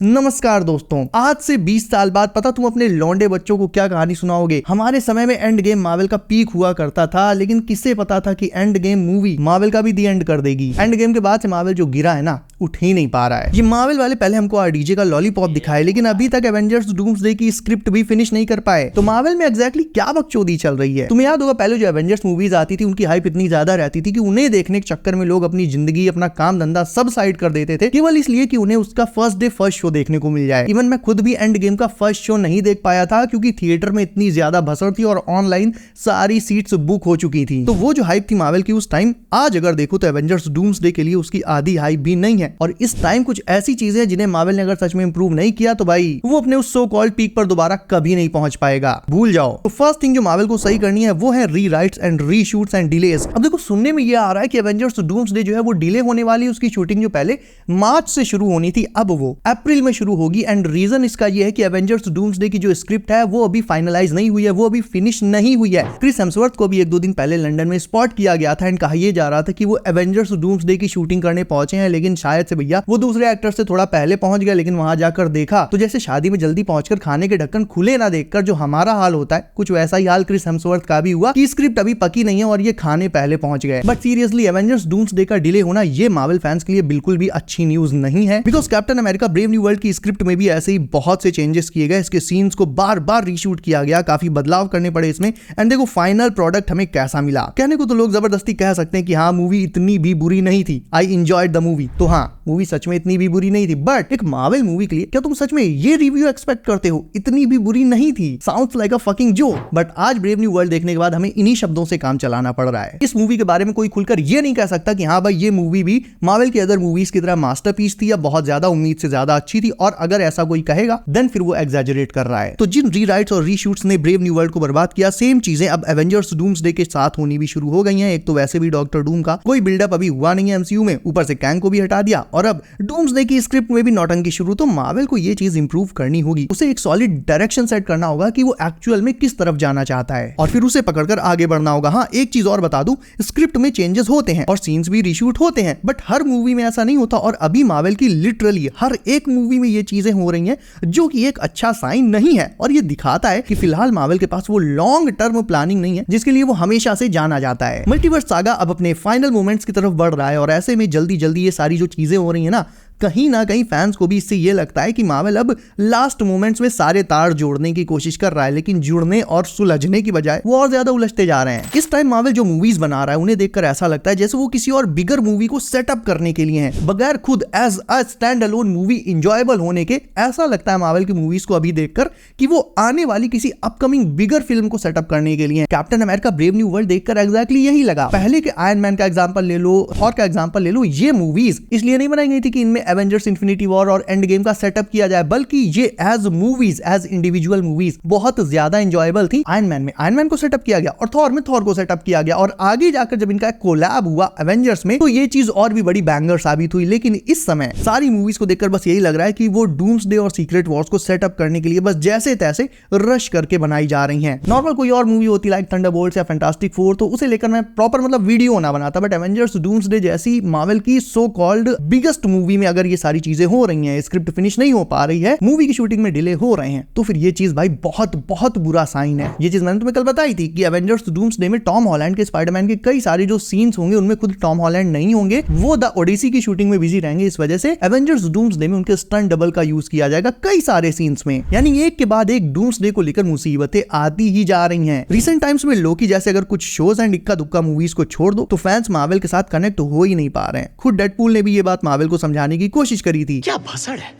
नमस्कार दोस्तों, आज से 20 साल बाद पता तुम अपने लौंडे बच्चों को क्या कहानी सुनाओगे। हमारे समय में एंड गेम मार्वल का पीक हुआ करता था, लेकिन किससे पता था कि एंड गेम मूवी मार्वल का भी दी एंड कर देगी। एंड गेम के बाद से मार्वल जो गिरा है ना, उठ ही नहीं पा रहा है। ये मार्वल वाले पहले हमको आरडीजे का लॉलीपॉप दिखाए, लेकिन अभी तक एवेंजर्स डूम्सडे की स्क्रिप्ट भी फिनिश नहीं कर पाए। तो मार्वल में एग्जैक्टली क्या बकचोदी चल रही है। तुम्हें याद होगा पहले जो एवेंजर्स मूवीज आती थी उनकी हाइप इतनी ज्यादा रहती थी कि उन्हें देखने के चक्कर में लोग अपनी जिंदगी, अपना काम धंधा सब साइड कर देते थे, केवल इसलिए कि उन्हें उसका फर्स्ट डे फर्स्ट शो देखने को मिल जाए। इवन मैं खुद भी एंड गेम का फर्स्ट शो नहीं देख पाया था, क्योंकि थिएटर में इतनी ज्यादा भसड़ थी और ऑनलाइन सारी सीट्स बुक हो चुकी थी। तो वो जो हाइप थी मार्वल की उस टाइम, आज अगर देखो तो एवेंजर्स डूम्सडे के लिए उसकी आधी हाइप भी नहीं है। और इस टाइम कुछ ऐसी चीजें जिन्हें मार्वल ने अगर सच में इंप्रूव नहीं किया तो भाई वो अपने उस सो कॉल्ड पीक पर दोबारा कभी नहीं पहुंच पाएगा, भूल जाओ। तो फर्स्ट थिंग जो मार्वल को सही करनी है वो है रीराइट्स एंड रीशूट्स एंड डिलेज। अब देखो सुनने में ये आ रहा है कि एवेंजर्स डूम्सडे जो है वो डिले होने वाली है। उसकी शूटिंग जो पहले मार्च से शुरू होनी थी अब वो अप्रैल में शुरू होगी। एंड रीजन इसका ये है कि एवेंजर्स डूम्सडे की जो स्क्रिप्ट है वो अभी फाइनलाइज नहीं हुई है, वो अभी फिनिश नहीं हुई है। क्रिस हेम्सवर्थ को भी 1-2 दिन पहले लंदन में स्पॉट किया गया था एंड कहा यह जा रहा था कि वो एवेंजर्स डूम्सडे की शूटिंग करने पहुंचे हैं, लेकिन शायद से भैया वो दूसरे एक्टर से थोड़ा पहले पहुंच गया। लेकिन वहां जाकर देखा तो जैसे शादी में जल्दी पहुंचकर खाने के ढक्कन खुले ना देखकर जो हमारा हाल होता है, कुछ वैसा ही हाल क्रिस हेम्सवर्थ का भी हुआ कि स्क्रिप्ट अभी पकी नहीं है और ये खाने पहले पहुंच गए। बट सीरियसली एवेंजर्स डूम्सडे का डिले होना ये मार्वल फैंस के लिए बिल्कुल भी अच्छी न्यूज नहीं है, because captain America brave new world की स्क्रिप्ट में भी ऐसे ही बहुत से चेंजेस किए गए। इसके सीन्स को बार बार रीशूट किया गया, काफी बदलाव करने पड़े इसमें। एंड देखो फाइनल प्रोडक्ट हमें कैसा मिला। कहने को तो लोग जबरदस्ती कह सकते हैं कि हाँ मूवी इतनी भी बुरी नहीं थी, आई एंजॉयड द मूवी। तो हाँ मूवी सच में इतनी भी बुरी नहीं थी, बट एक मार्वल मूवी के लिए क्या तुम सच में ये रिव्यू एक्सपेक्ट करते हो? इतनी भी बुरी नहीं थी, sounds like a fucking joke. But आज ब्रेव न्यू वर्ल्ड देखने के बाद हमें इन्हीं शब्दों से काम चलाना पड़ रहा है। इस मूवी के बारे में कोई खुलकर ये नहीं कह सकता कि हाँ भाई ये मूवी भी मार्वल की अदर मूवीज की तरह मास्टरपीस थी या बहुत ज्यादा उम्मीद से ज्यादा अच्छी थी। और अगर ऐसा कोई कहेगा देन फिर वो एग्जैजरेट कर रहा है। तो जिन रीराइट्स और रीशूट्स ने ब्रेव न्यू वर्ल्ड को बर्बाद किया, सेम चीजें अब एवेंजर्स डूम्सडे के साथ होनी भी शुरू हो गई हैं। एक तो वैसे भी डॉक्टर डूम का कोई बिल्डअप अभी हुआ नहीं है एमसीयू में, ऊपर से कैंग को भी हटा दिया और अब डूम्सडे की स्क्रिप्ट में भी नौटंकी शुरू। तो मार्वल को ये चीज इंप्रूव करनी होगी, उसे एक सॉलिड डायरेक्शन सेट करना होगा कि वो एक्चुअल में किस तरफ जाना चाहता है और फिर उसे पकड़कर आगे बढ़ना होगा। हाँ एक चीज और बता दूं, स्क्रिप्ट में चेंजेस होते हैं और सीन्स भी रीशूट होते हैं, बट हर मूवी में ऐसा नहीं होता। और अभी मार्वल की लिटरली हर एक मूवी में ये चीजें हो रही हैं, जो कि एक अच्छा साइन नहीं है। और ये दिखाता है कि फिलहाल मार्वल के पास वो लॉन्ग टर्म प्लानिंग नहीं है जिसके लिए वो हमेशा से जाना जाता है। मल्टीवर्स सागा अब अपने फाइनल मोमेंट्स की तरफ बढ़ रहा है और ऐसे में जल्दी जल्दी ये सारी जो चीजें हो रही है ना कहीं फैंस को भी इससे ये लगता है कि मार्वल अब लास्ट मोमेंट्स में सारे तार जोड़ने की कोशिश कर रहा है, लेकिन जुड़ने और सुलझने की बजाय वो और ज्यादा उलझते जा रहे हैं। इस टाइम मार्वल जो मूवीज बना रहा है उन्हें देखकर ऐसा लगता है जैसे वो किसी और बिगर मूवी को सेटअप करने के लिए है, बगैर खुद as a stand alone movie enjoyable होने के। ऐसा लगता है मार्वल की मूवीज को अभी देखकर कि वो आने वाली किसी अपकमिंग बिगर फिल्म को सेटअप करने के लिए। Captain America brave new world देखकर एग्जैक्टली यही लगा। पहले के आयरन मैन का एग्जांपल ले लो, थॉर का एग्जांपल ले लो, ये मूवीज इसलिए नहीं बनाई गई थी कि इनमें एवेंजर्स इन्फिनिटी वॉर और एंड गेम का सेटअप किया जाए, बल्कि ये as movies, as individual movies बहुत ज्यादा एंजॉयबल थी। आयरन मैन में आयरन मैन को सेटअप किया गया और थॉर में थॉर को सेटअप किया गया, और आगे जाकर जब इनका कोलैब हुआ एवेंजर्स में तो ये चीज और भी बड़ी बैंगर साबित हुई। लेकिन इस समय सारी मूवीज को देखकर बस यही लग रहा है कि वो डूम्सडे और सीक्रेट वॉर्स को सेटअप करने के लिए बस जैसे तैसे रश करके बनाई जा रही हैं। नॉर्मल कोई और मूवी होती लाइक थंडरबोल्ट्स या फैंटास्टिक फोर तो उसे लेकर मैं प्रॉपर वीडियो ना बनाता, बट एवेंजर्स डूम्सडे जैसी मार्वल की सो कॉल्ड बिगेस्ट मूवी में अगर ये सारी चीजें हो रही हैं, स्क्रिप्ट फिनिश नहीं हो पा रही है, मूवी की शूटिंग में डिले हो रहे हैं, तो फिर ये चीज भाई बहुत बहुत बुरा साइन है। ये चीज मैंने तुम्हें कल बताई थी कि एवेंजर्स डूम्सडे में टॉम हॉलैंड के स्पाइडरमैन के कई सारे जो सीन्स होंगे उनमें खुद टॉम हॉलैंड नहीं होंगे, वो द ओडिसी की शूटिंग में बिजी रहेंगे। इस वजह से एवेंजर्स डूम्सडे में उनके स्टंट डबल का यूज किया जाएगा कई सारे सीन्स में। यानी एक के बाद एक डूम्सडे को लेकर मुसीबतें आती ही जा रही हैं। रिसेंट टाइम्स में लोकी जैसे अगर कुछ शोज एंड इक्का दुक्का मूवीज को छोड़ दो तो फैंस मार्वल के साथ कनेक्ट हो ही नहीं पा रहे हैं। खुद डेडपूल ने भी ये बात मार्वल को समझाने की कोशिश करी थी। क्या भसड़ है,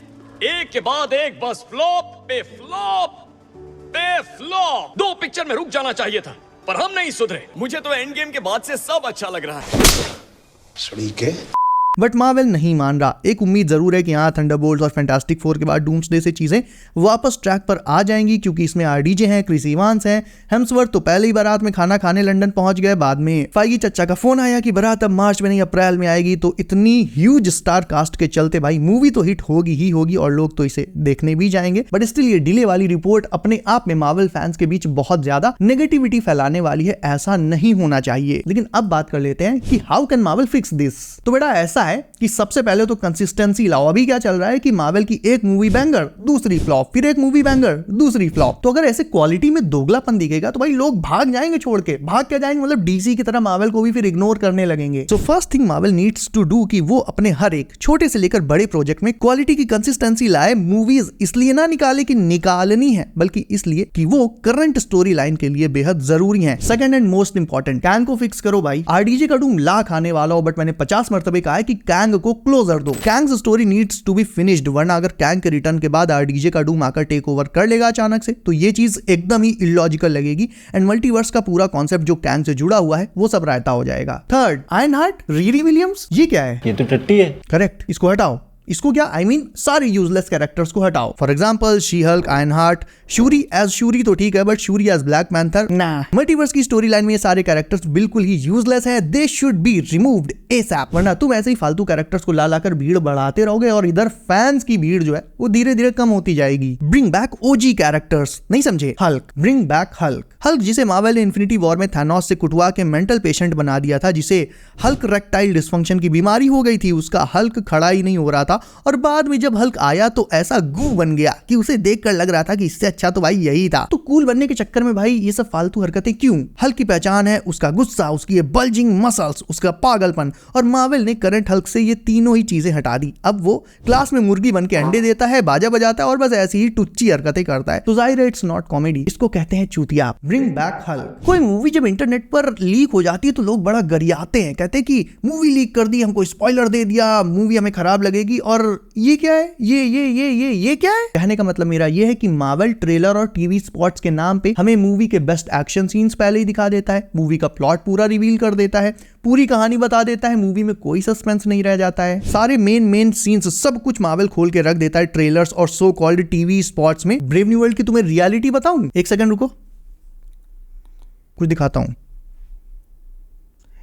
एक के बाद एक बस फ्लॉप पे फ्लॉप पे फ्लॉप। 2 पिक्चर में रुक जाना चाहिए था, पर हम नहीं सुधरे। मुझे तो एंड गेम के बाद से सब अच्छा लग रहा है। सड़ी के बट मार्वल नहीं मान रहा। एक उम्मीद जरूर है कि यहाँ थंडरबोल्ट्स और फैंटास्टिक फोर के बाद डूम्सडे से चीजें वापस ट्रैक पर आ जाएंगी, क्योंकि इसमें आरडीजे हैं, क्रिस इवांस हैं, हेम्सवर्थ तो पहले ही बारात में खाना खाने लंदन पहुंच गए। बाद में फाइगी चच्चा का फोन आया कि बारात अब मार्च में नहीं अप्रैल में आएगी। तो इतनी ह्यूज स्टार कास्ट के चलते भाई मूवी तो हिट होगी ही होगी और लोग तो इसे देखने भी जाएंगे। बट स्टिल ये डिले वाली रिपोर्ट अपने आप में मार्वल फैंस के बीच बहुत ज्यादा नेगेटिविटी फैलाने वाली है। ऐसा नहीं होना चाहिए। लेकिन अब बात कर लेते हैं कि how can Marvel fix this. तो बेटा ऐसा ऐसा है कि सबसे पहले तो कंसिस्टेंसी लाओ। अभी क्या चल रहा है कि मार्वल की एक मूवी बैंगर, दूसरी फ्लॉप, फिर एक मूवी बैंगर, दूसरी फ्लॉप। तो अगर ऐसे क्वालिटी में दोगलापन दिखेगा तो भाई लोग भाग जाएंगे छोड़ के। भाग क्या जाएंगे मतलब डीसी की तरह मार्वल को भी फिर इग्नोर करने लगेंगे। So first thing Marvel needs to do कि वो अपने हर एक छोटे से लेकर बड़े प्रोजेक्ट में क्वालिटी की कंसिस्टेंसी लाए। मूवीज इसलिए ना निकाले कि निकालनी है, बल्कि इसलिए कि वो करंट स्टोरी लाइन के लिए बेहद जरूरी है। Second and most important, Kang को फिक्स करो भाई। आरडीजे का डूम लाख आने वाला हो, बट मैंने 50 मरतबे कहा है कि कैंग को क्लोजर दो। Kang's story needs to be finished, वरना अगर कैंग के रिटर्न के बाद आरडीजे का डूम आकर टेक ओवर कर लेगा अचानक से तो ये चीज एकदम ही इलॉजिकल लगेगी एंड मल्टीवर्स का पूरा कॉन्सेप्ट जो कैंग से जुड़ा हुआ है वो सब रायता हो जाएगा। Third, iron heart, Riri Williams, ये क्या है? ये तो टट्टी है। करेक्ट, इसको हटाओ। इसको क्या I mean, सारे यूजलेस कैरेक्टर्स को हटाओ। For example She Hulk, Ironheart, Shuri as Shuri तो ठीक है, but Shuri as Black Panther ना। मल्टीवर्स की स्टोरी लाइन में ये सारे कैरेक्टर्स बिल्कुल ही यूजलेस हैं। They should be removed ASAP, वरना तुम ऐसे ही फालतू कैरेक्टर्स को ला लाकर भीड़ बढ़ाते रहोगे और इधर फैंस की भीड़ जो है वो धीरे धीरे कम होती जाएगी। ब्रिंग बैक ओजी कैरेक्टर्स, नहीं समझे? Hulk, bring back Hulk. Hulk जिसे मार्वल ने इन्फिनिटी वॉर में थैनोस से कुटवा के मेंटल पेशेंट बना दिया था, जिसे हल्क रेक्टाइल डिस्फंक्शन की बीमारी हो गई थी, उसका हल्क खड़ा ही नहीं हो रहा था और बाद में जब हल्क आया तो ऐसा गू बन गया कि उसे देखकर लग रहा था कि इससे अच्छा तो भाई यही था। तो कूल बनने के चक्कर में भाई ये सब फालतू हरकतें क्यों? हल्क की पहचान है उसका गुस्सा, उसकी ये बल्जिंग मसल्स, उसका पागलपन, और मार्वल ने करंट हल्क से ये तीनों ही चीजें हटा दी। अब वो क्लास में मुर्गी बन के अंडे देता है, बाजा बजाता है और बस ऐसी ही टुच्ची हरकतें करता है। तो जाहिर है इट्स नॉट कॉमेडी, इसको कहते हैं चूतिया। Bring back Hulk. कोई मूवी जब इंटरनेट पर लीक हो जाती है तो लोग बड़ा गरियाते हैं, कहते हैं कि मूवी लीक कर दी, हमको स्पॉइलर दे दिया, मूवी हमें खराब लगेगी। और ये क्या है? ये क्या है? कहने का मतलब मेरा ये है कि मार्वल ट्रेलर और टीवी स्पॉट्स के नाम पे हमें मूवी के बेस्ट एक्शन सीन्स पहले ही दिखा देता है, मूवी का प्लॉट पूरा रिवील कर देता है, पूरी कहानी बता देता है, मूवी में कोई सस्पेंस नहीं रह जाता है। सारे मेन सीन्स सब कुछ मार्वल खोल के रख देता है ट्रेलर्स और सो कॉल्ड टीवी स्पॉट्स में। ब्रेव न्यू वर्ल्ड की तुम्हें रियलिटी बताऊं? एक सेकंड रुको, कुछ दिखाता हूं।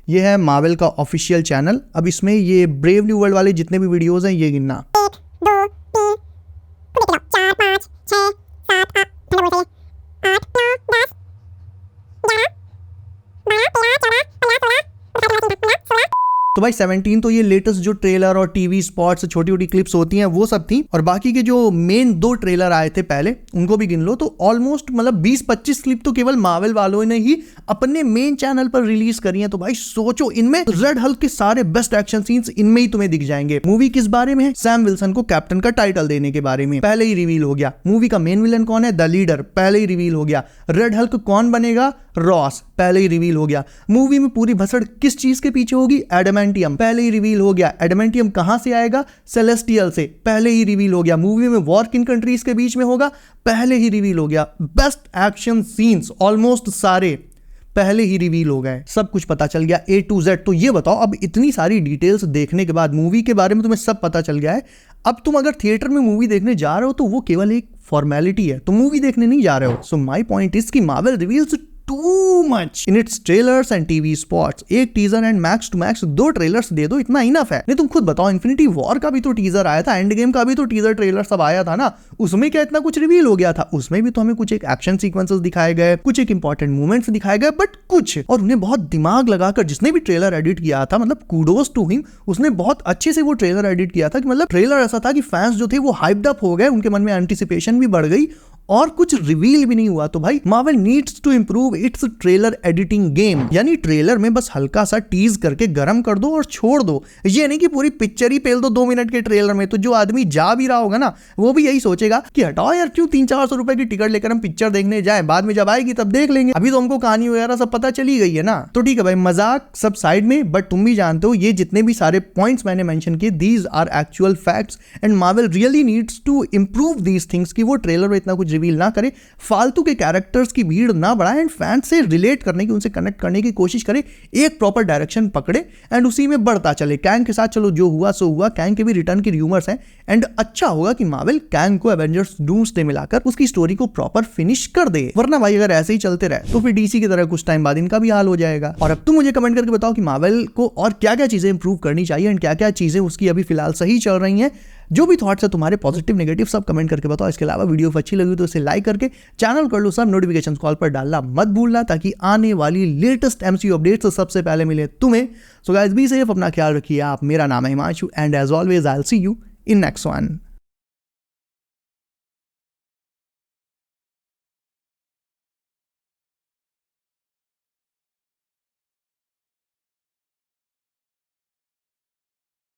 ये है मार्वल का ऑफिशियल चैनल। अब इसमें ये ब्रेव न्यू वर्ल्ड वाले जितने भी वीडियोस हैं ये गिनना। 4, 5, 6, 7, 8, 9, 10, 11, 12, 13, 14, 15, 16। तो भाई 17 तो ये लेटेस्ट जो ट्रेलर और टीवी स्पॉट्स छोटी छोटी क्लिप्स होती हैं वो सब थी, और बाकी के जो मेन 2 ट्रेलर आए थे पहले उनको भी गिन लो तो ऑलमोस्ट मतलब 20-25 क्लिप तो केवल मार्वल वालों ने ही अपने मेन चैनल पर रिलीज करी हैं। तो भाई सोचो, इनमें रेड हल्क के सारे बेस्ट एक्शन सीन्स इनमें ही तुम्हें दिख जाएंगे। मूवी किस बारे में है? सैम विल्सन को कैप्टन का टाइटल देने के बारे में, पहले ही रिवील हो गया। मूवी का मेन विलन कौन है? द लीडर, पहले ही रिवील हो गया। रेड हल्क कौन बनेगा? रॉस, पहले ही रिवील हो गया। मूवी में पूरी भसड़ किस चीज के पीछे होगी? एडमेंटियम, पहले ही रिवील हो गया। एडमेंटियम कहां से आएगा? सेलेस्टियल से, पहले ही रिवील हो गया। मूवी में वॉर किन कंट्रीज के बीच में होगा? पहले ही रिवील हो गया। बेस्ट एक्शन सीन्स ऑलमोस्ट सारे पहले ही रिवील हो गए, सब कुछ पता चल गया A to Z। तो ये बताओ, अब इतनी सारी डिटेल्स देखने के बाद मूवी के बारे में तुम्हें सब पता चल गया है, अब तुम अगर थिएटर में मूवी देखने जा रहे हो तो वो केवल एक फॉर्मेलिटी है, तुम मूवी देखने नहीं जा रहे हो। सो माय पॉइंट इज कि Marvel reveals too much in its trailers and TV spots. एक teaser and max to max 2 trailers दे दो, इतना इनफ है। नहीं तुम खुद बताओ, इन्फिनिटी वॉर का भी तो टीजर आया था, एंड गेम का भी तो टीजर ट्रेलर सब आया था ना, उसमें क्या इतना कुछ रिवील हो गया था? उसमें भी तो हमें कुछ एक एक्शन सीक्वेंसेस दिखाए गए, कुछ एक इंपॉर्टेंट मूवमेंट्स दिखाए गए, बट कुछ, और उन्हें बहुत दिमाग लगाकर जिसने भी ट्रेलर एडिट किया था, मतलब कूडोस टू हिम, उसने बहुत अच्छे से वो ट्रेलर एडिट किया था कि मतलब ट्रेलर ऐसा था कि फैंस जो थे वो हाइप्ड अप हो गए, उनके मन में एंटिसिपेशन भी बढ़ गई और कुछ रिवील भी नहीं हुआ। तो भाई Marvel needs to improve its trailer editing game, यानी ट्रेलर में बस हल्का सा टीज करके गरम कर दो और छोड़ दो। ये नहीं कि पूरी पिक्चर ही पेल दो 2 मिनट के ट्रेलर में, तो जो आदमी जा भी रहा होगा ना वो भी यही सोचेगा कि हटाओ यार, क्यों 300-400 रुपए की टिकट लेकर हम पिक्चर देखने जाए, बाद में जब आएगी तब देख लेंगे, अभी तो हमको कहानी वगैरह सब पता चली गई है ना। तो ठीक है भाई, मजाक सब साइड में, बट तुम भी जानते हो ये जितने भी सारे पॉइंट्स मैंने मेंशन किए, these are actual facts and Marvel really needs to improve these things कि वो ट्रेलर में इतना कुछ रिवील ना करे, फालतू के कैरेक्टर्स की भीड़ ना बढ़ाए एंड फैंस से रिलेट करने की, उनसे कनेक्ट करने की कोशिश करे, एक प्रॉपर डायरेक्शन पकड़े एंड उसी में बढ़ता चले। कैंग के साथ चलो जो हुआ सो हुआ, कैंग के भी रिटर्न की रूमर्स हैं एंड अच्छा होगा कि मार्वल कैंग को एवेंजर्स डूम्सडे मिलाकर उसकी स्टोरी को प्रॉपर फिनिश कर दे, वरना भाई अगर ऐसे ही चलते रहे तो फिर डीसी की तरह कुछ टाइम बाद इनका भी हाल हो जाएगा। और अब तुम मुझे कमेंट करके बताओ कि मार्वल को और क्या क्या चीजें इंप्रूव करनी चाहिए एंड क्या क्या चीजें उसकी अभी फिलहाल सही चल रही हैं। जो भी थॉट्स है तुम्हारे पॉजिटिव नेगेटिव सब कमेंट करके बताओ। इसके अलावा वीडियो अच्छी लगी तो इसे लाइक करके चैनल कर लो सब, नोटिफिकेशन कॉल पर डालना मत भूलना ताकि आने वाली लेटेस्ट MCU अपडेट्स सबसे पहले मिले तुम्हें। सो गाइस बी सेफ, अपना ख्याल रखिए आप। मेरा नाम है Himanshu and as always I will see you in next one.